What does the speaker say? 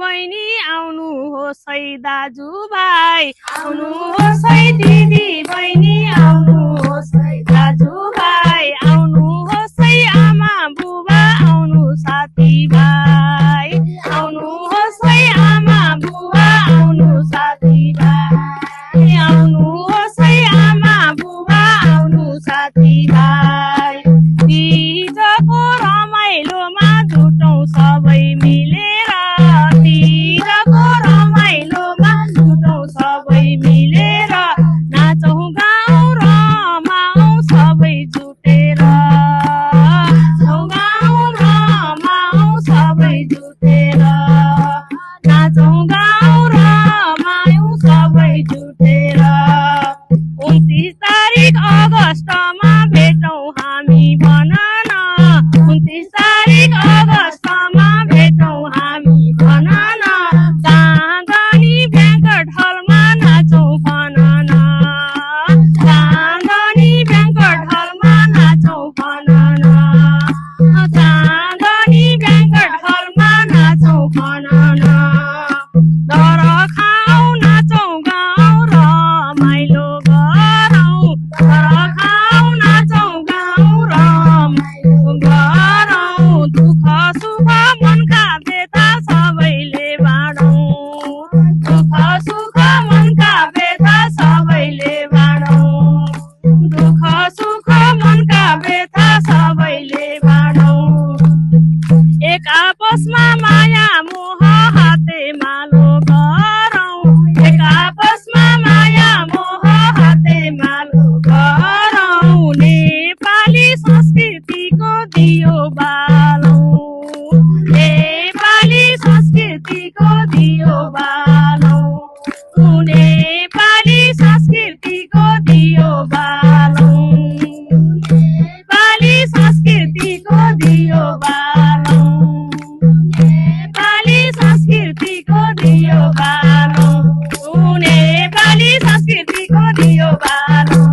बहिनी आउनुहोस् है दाजुभाइ आउनुहोस् है दिदी बहिनी आउनुहोस् है दाजुभाइ आउनुहोस् है आमा बुबा आउनु साथीभाइ आउनुहोस् है आमा बुबा आउनु साथीभाइ आउनुहोस् है आमा बुबा आउनु साथीभाइ तीजको रमाइलोमा जुटौँ सबै मिलेर तीजको रमाइलोमा जुटौँ सबै मिलेर नाचौँ गाउँ रमाउँ सबै जुटेर नाचौँ गाउँ रमाउँ सबै जुटेर नाचौँ गाउँ रमाउँ सबै जुटेर 29 तारिक अगस्टमा भेटौँ हामी भन न 29 तारिक अगस्टमा भेटौँ हामी भन न चाँदनी ब्याङ्कट हलमा नाचौँ भन न चाँदनी ब्याङ्कट हलमा नाचौँ भन न चाँदनी ब्याङ्कट हलमा नाचौँ भन न दर खाऊ नाचौँ गाउँ रमाइलो गरौँ दर खाऊ नाचौँ गाउँ रमाइलो गरौँ दुःख सुख मनका व्यथा सबैले बाँडौँ दुःख सुख मनका व्यथा सबैले बाँडौँ दुःख सुख मनका व्यथा सबैले बाँडौँ एक आपसमा माया मोह हाते मालो गरौँ एक आपसमा माया मोह हाते मालो गरौँ नेपाली संस्कृतिको दियो बालौँ नेपाली संस्कृतिको दियो बालौँ नेपाली संस्कृतिको दियो बालौँ नेपाली संस्कृतिको दियो बालौँ नेपाली संस्कृतिको दियो बालौँ नेपाली संस्कृतिको दियो बालौँ